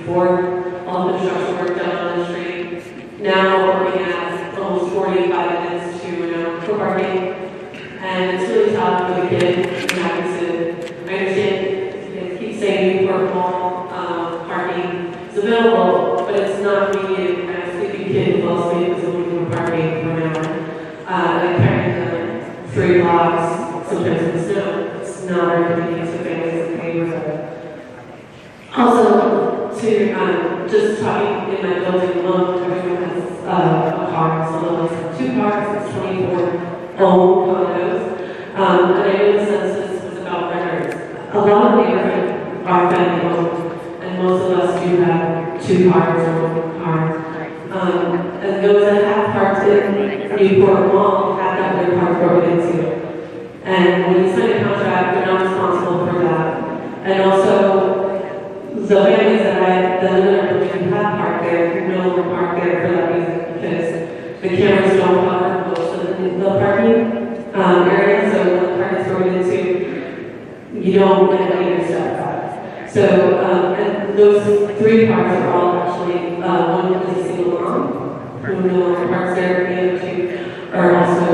before all the construction work done on the street. Now we're looking at almost 45 minutes to for parking. And it's really tough for the kid who happens to, I understand, it keeps saying Newport Mall parking is available, but it's not convenient. And a sleeping kid who falls asleep is looking for parking for an hour. Like carrying 3 blocks, sometimes in the snow. It's not very convenient to families and neighborhood. Also, to just talking in my building alone, everyone has a car, so there's 2 cars, it's 24 own condos. And I know the census was about renters. A lot of neighborhoods are family owned, and most of us do have 2 cars or 1 car. And those that have parked in Newport Mall have got their car broken into. And when you sign a contract, you're not responsible for that. And also, the families that live in our building have parked there, no longer parked there for that reason, because the cameras don't cover most of the parking area, so when the park is broken into, you don't get any of your stuff back. So, and those 3 parks are all actually, one is a single mom, who no longer parks there, the other 2 are also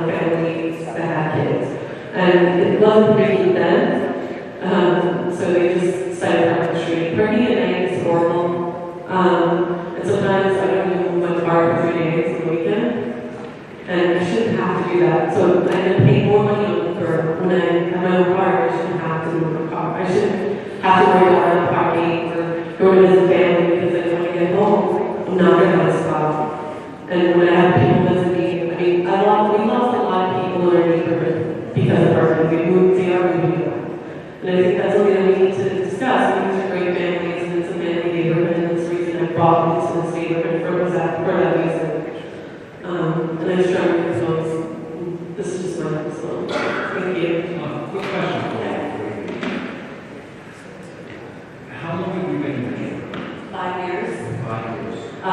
families that have kids. And it wasn't convenient then, so they just decided to park on the street. Parking at night is horrible, and sometimes I don't even move my car for 3 days on the weekend. And I shouldn't have to do that. So I end up paying more money for when I have my own car. I shouldn't have to move my car. I shouldn't have to worry about parking or going to visit family because then when I get home, I'm not going to have a spot. And when I have people visit me, I mean, we lost a lot of people in our neighborhood because of parking. We moved the RV. And I think that's something that we need to discuss. These are great families, and it's a family neighborhood, and that's the reason I brought them to this neighborhood for that reason. And I strongly propose, this is just my episode. Thank you. Quick question for you. How long have you been in the neighborhood? 5 years. 5 years. I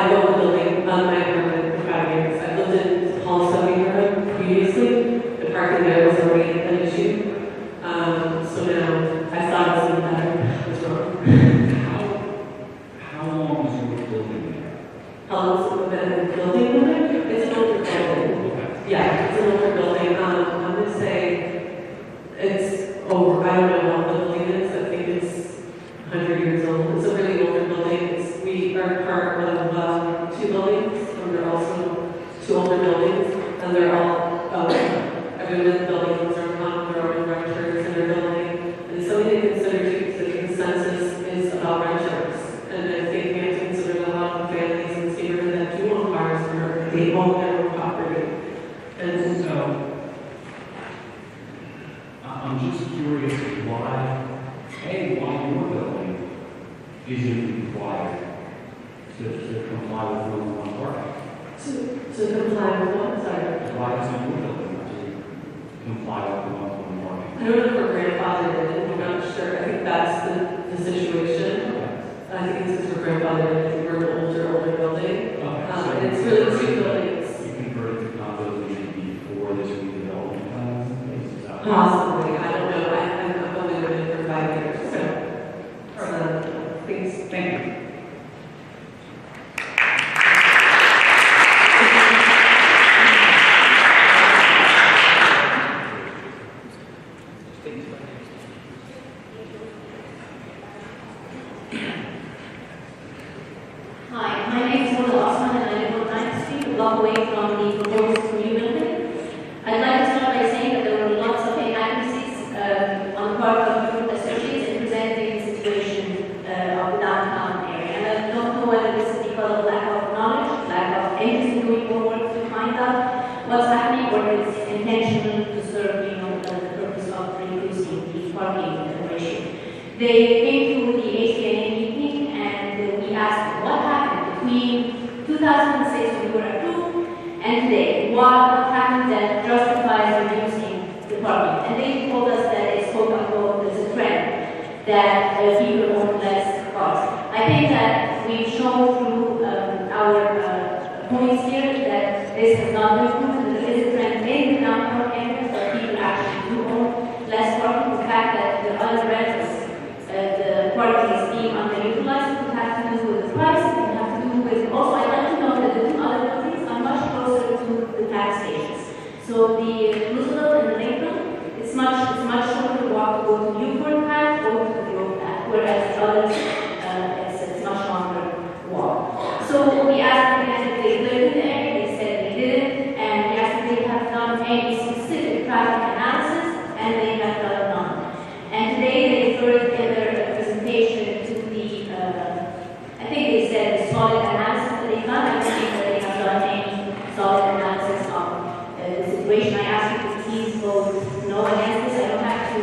built the building, my neighborhood for 5 years. I lived in Hollister neighborhood previously. The parking there was already an issue. So now I thought it was even better. It was wrong. How long was your building there? How long has it been building there? It's an older building. Okay. Yeah, it's an older building. I'm going to say it's over, I don't know what the building is. I think it's 100 years old. It's a really older building. We are part of 2 buildings, and they're also 2 older buildings, and they're all, everyone in the buildings are on their own renters in their building. And it's something to consider too, because the consensus is about renters. And I think we have to consider a lot of families in this neighborhood that do own cars or they own their own property. And So, I'm just curious why your building isn't required to comply with Rule 1 parking. to comply with what? Sorry. Why isn't your building to comply with the 1 parking? I don't know if we're grandfathered in, I'm not sure. I think that's the situation. I think this is for grandfathered in, we're an older building. And it's really 2 buildings. You converted to condos maybe before this redevelopment plan? Possibly, I don't know. I've only lived in for 5 years, so thanks. Thank you. Hi, my name is Mola Osman and I live on 9th Street, a block away from the proposed new building. I'd like to start by saying that there were lots of inaccuracies on the part of your associates in presenting the situation of the downtown area. And I don't know whether this is because of lack of knowledge, lack of interest in doing more work to find out what's happening, or it's intentional to serve, the purpose of reducing the parking ratio. They came to the HPNA meeting and we asked what happened between 2006 when we were approved and today. What happened that justifies reducing the parking? And they told us that it's quote unquote there's a trend that people own less cars. I think that we've shown through our points here that this has not been proven. There is a trend in the downtown areas that people actually do own less parking. The fact that the other rentals, the parking is being underutilized So the Roosevelt and the Lincoln, it's much shorter to walk to go to Newport Path or to the Grove Path, whereas the others, it's much longer walk. So we asked them if they lived in the area, they said they didn't, and we asked if they have done any specific traffic analysis, and they have done none. And today they referred in their presentation to the, I think they said solid analysis that they've done. I don't think that they have done any solid analysis of the situation. I asked you to please vote no against this. I don't have to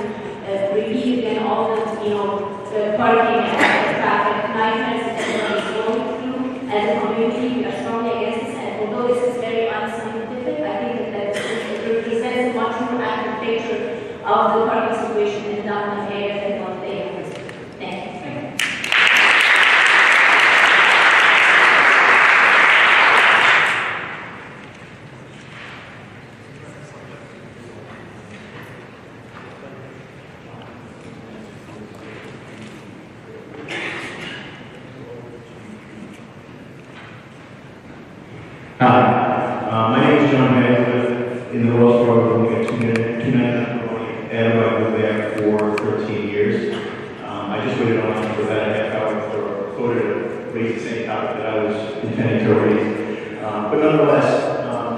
repeat again all the, the parking and traffic nightmares that everyone is going through. As a community, we are strongly against this, and although this is very unscientific, I think that it represents a much more accurate picture of the parking situation in the downtown area than what they have presented. Thank you. Hi, my name is John May. I live in the Rose Road. We got 2 minutes and I've lived there for 13 years. I just waited on for about a half hour for a photo to raise the same topic that I was intending to raise. But nonetheless,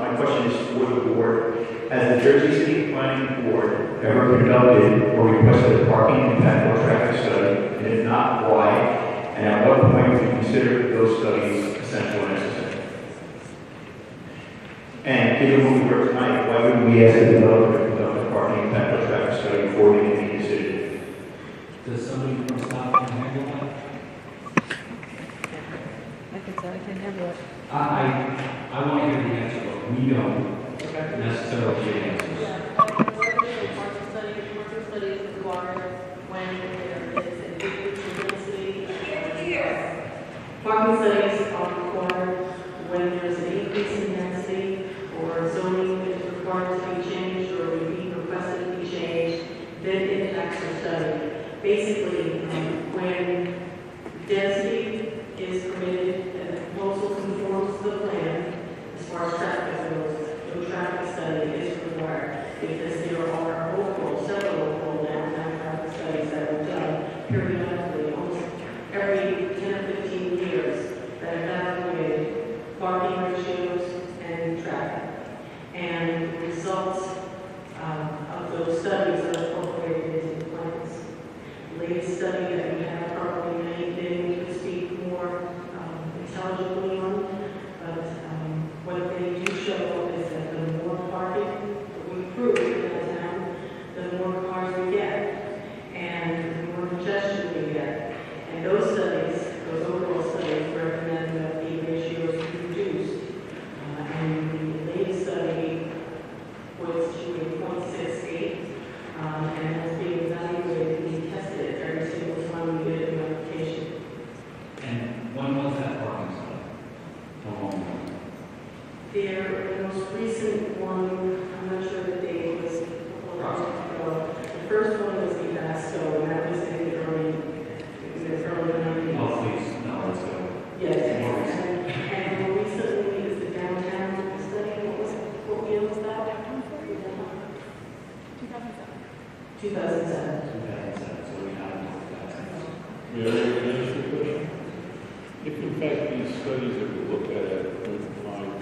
my question is for the board. Has the Jersey City Planning Board ever conducted or requested a parking impact or traffic study? And if not, why? And at what point would you consider those studies essential and necessary? And given what we heard tonight, why wouldn't we ask the developer to conduct a parking impact or traffic study before we make any decision? Does somebody from Stockton handle that? I can handle it. I want to hear the answer, but we don't necessarily get answers. Market study is required when there is a big density. Parking studies are required when there's an increase in density or zoning that is required to be changed or being requested to be changed, then impacts are studied. Basically, when density is permitted and the proposal conforms to the plan, as far as traffic goes, no traffic study is required. Because there are several local downtown traffic studies that are done periodically, almost every 10 or 15 years, that evaluate parking ratios and traffic. And the results of those studies are incorporated into the plans. The latest study that we have probably made to speak more intelligently on, but what they do show is that the more parking we improve in town, the more cars we get, and the more congestion we get. And those studies, those overall studies, recommend that the ratios be reduced. And the latest study was to a 0.68, and was being evaluated and being tested every single time we get an application. And when was that parking study? How long ago? The most recent one, I'm not sure the date was a couple of months ago. The first one was the Vasco, and that was in the early 90s. Oh, please, no, let's go. Yes, and more recently is the downtown study. What year was that? 2007. 2007. 2007, so we have that. May I ask you a question? If in fact these studies that we look at point five,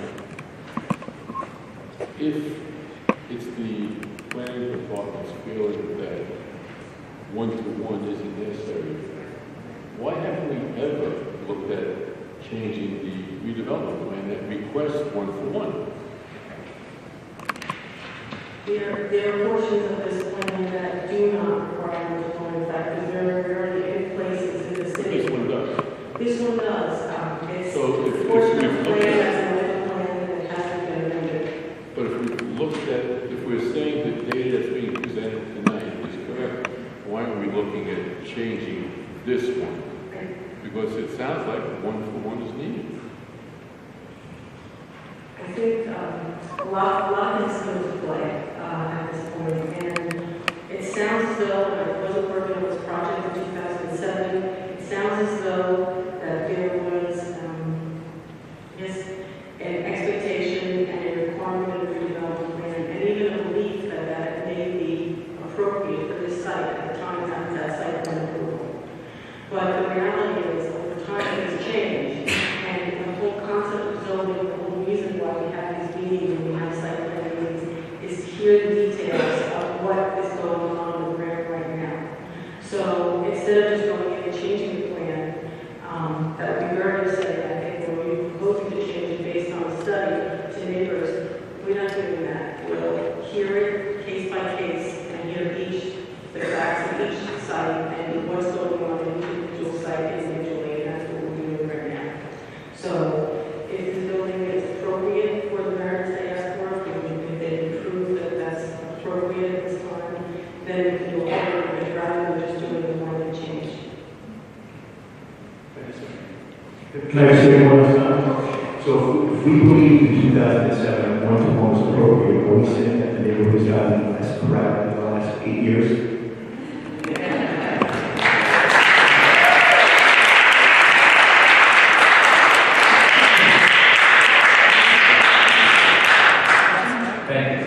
if it's the planning department's feeling that one-to-one isn't necessary, why haven't we ever looked at changing the redevelopment plan that requests one-for-one? There are portions of this plan that do not require one-to-one. In fact, because there are already in places in the city. This one does. This one does. It's So if a portion we of the look plan at- as a plan that hasn't been amended. But if we looked at, if we're saying the data that's being presented tonight is correct, why aren't we looking at changing this one? Because it sounds like one-for-one is needed. I think a lot of things come into play at this point, and it sounds as though I wasn't working on this project in 2007. It sounds as though that there was yes, an expectation and a requirement of the redevelopment plan. Any Can I say one last time? So if we believe in 2007 one-to-one was appropriate, are we saying that the neighborhood has gotten less crowded in the last 8 years? Thank you.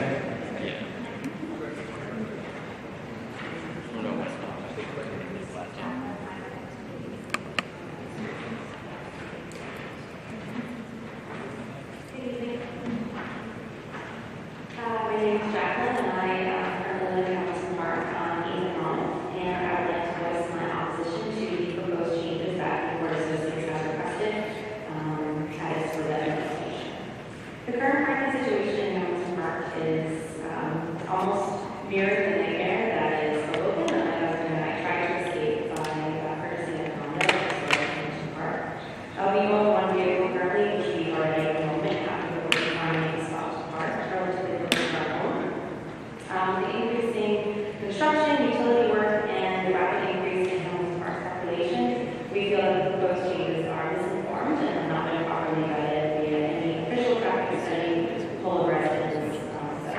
My name is Jacqueline, and I currently live in Hamilton Park on Embankment, and I would like to voice my opposition to the proposed changes that the Board of Associates has requested, as for the investigation. The current parking situation in Hamilton Park is almost mirrored the nightmare that is Hoboken that my husband and I tried to escape by purchasing a condo in Hamilton Park. We own one vehicle currently, which we already at the moment have to find a spot to park relatively close to our home. The increasing construction, utility work, and the rapid increase in Hamilton Park's population, we feel that the proposed changes are misinformed and have not been properly vetted via any official traffic study, poll of residents, etc.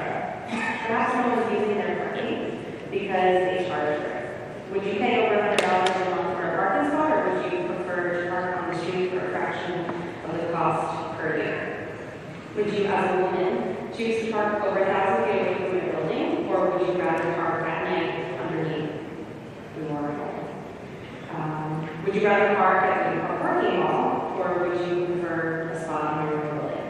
Perhaps no one's using their parking because they charge for it. Would you pay over $100 a month for a parking spot, or would you prefer to park on the street for a fraction of the cost per year? Would you, as a woman, choose to park over 1,000 feet away from your building, or would you rather park at night underneath your home? Would you rather park at the parking lot, or would you prefer a spot in your building?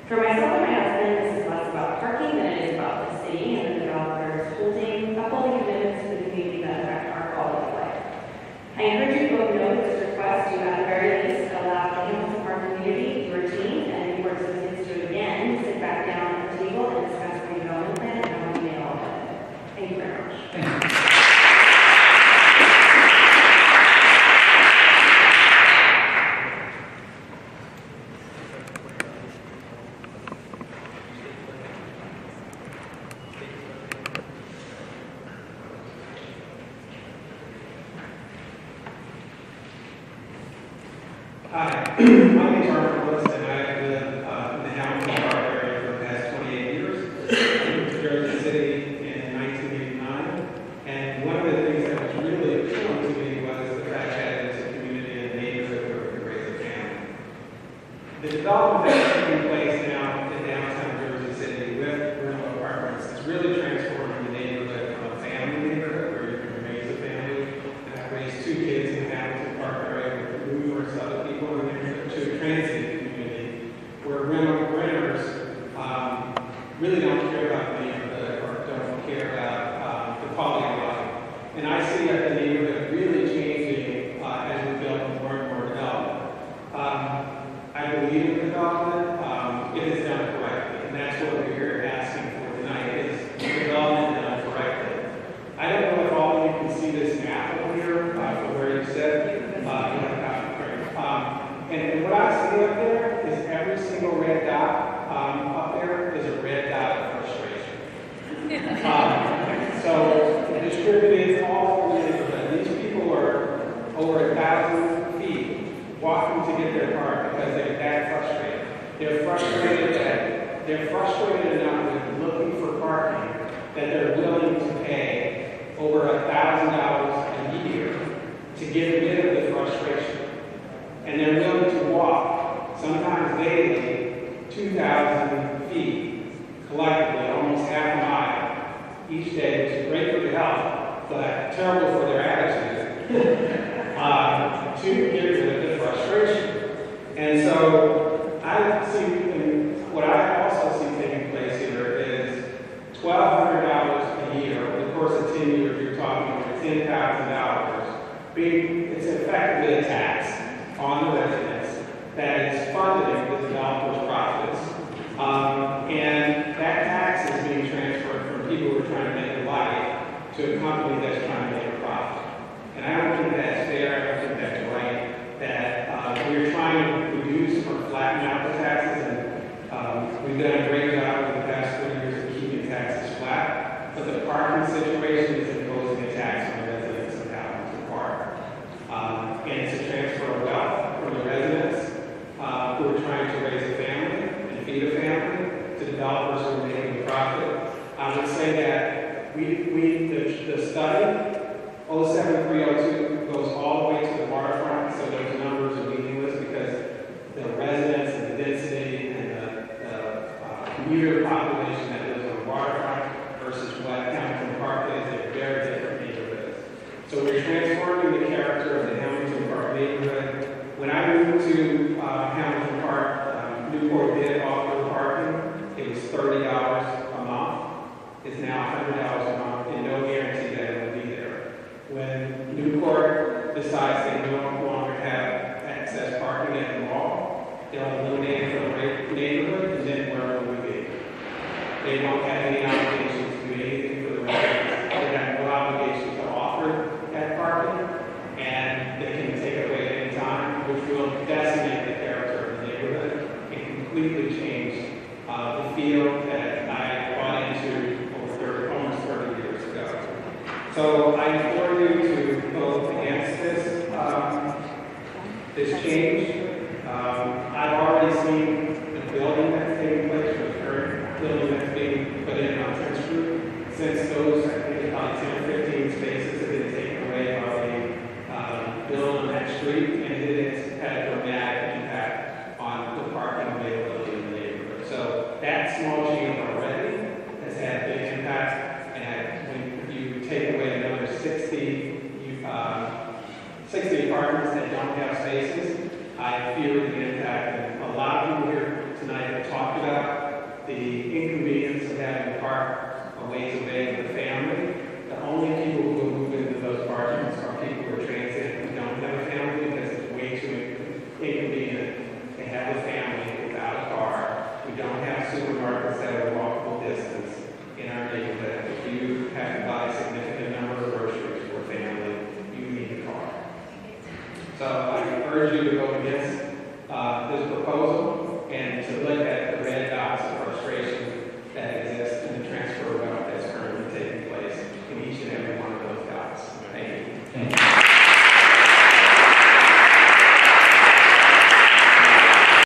For myself and my husband, this is less about parking than it is about the city and the developers upholding commitments to the community that affect our quality of life. I encourage you to vote no to this request to, at the very least, allow the Hamilton Park community, your team, and your board of associates to again sit back down at the table and discuss the development plan and how we may all benefit. Thank you very much. Hi, my name is Arthur Willis, and I live in the Hamilton Park area for the past 28 years. I moved to Jersey City in 1989, and one of the things that was really appealing to me was the fact that it's a community and neighborhood where we can raise a family. The development that's taking place now in downtown Jersey City with rental apartments is really transforming the neighborhood from a family neighborhood where you can raise a family. And I've raised 2 kids in the Hamilton Park area with numerous other people in there, to a transient community where renters really don't care about the neighborhood or don't care about the quality of life. And I see that the neighborhood really changing as we build more and more development. I believe in development if it's done correctly, and that's what we're here asking for tonight, is development done correctly. I don't know if all of you can see this map over here from where you sit. And what I see up there is every single red dot up there is a red dot of frustration. So distributed all over the neighborhood. These people are over 1,000 feet walking to get their car because they're that frustrated. They're frustrated enough with looking for parking that they're willing to pay over $1,000 a year to get rid of the frustration. And they're willing to walk, sometimes daily, 2,000 feet collectively, almost half a mile each day, which is great for their health, but terrible for their attitude, to get rid of the frustration. And so I see, and what I also see taking place here is $1,200 a year. Over the course of 10 years, you're talking over $10,000. It's effectively a tax on the residents that is funding the developer's profits. And that tax is being transferred from people who are trying to make a life to a company that's trying to make a profit. And I don't think that's fair, I don't think that's right, that we're trying to reduce or flatten out the taxes, and we've done a great job over the past 3 years of keeping taxes flat, but the parking situation is imposing a tax on the residents of Hamilton Park. And it's a transfer of wealth from the residents and they can take it away at any time, which will decimate the character of the neighborhood and completely change the feel that I bought into almost 30 years ago. So I implore you to vote against this change. I've already seen the building that's taking place, or the current building that's being put in on 10th Street. Since those, I think about 10 or 15 spaces have been taken away by the building on that street, and it has had a dramatic impact on the parking availability in the neighborhood. So that small change already has had a big impact, and when you take away another 60 apartments that don't have spaces, I fear the impact. And a lot of people here tonight have talked about the inconvenience of having to park a ways away with a family. The only people who will move into those apartments are people who are transient who don't have a family, because it's way too inconvenient to have a family without a car. We don't have supermarkets that are walkable distance in our neighborhood. If you have to buy a significant number of groceries for a family, you need a car. So I urge you to vote against this proposal and to look at the red dots of frustration that exist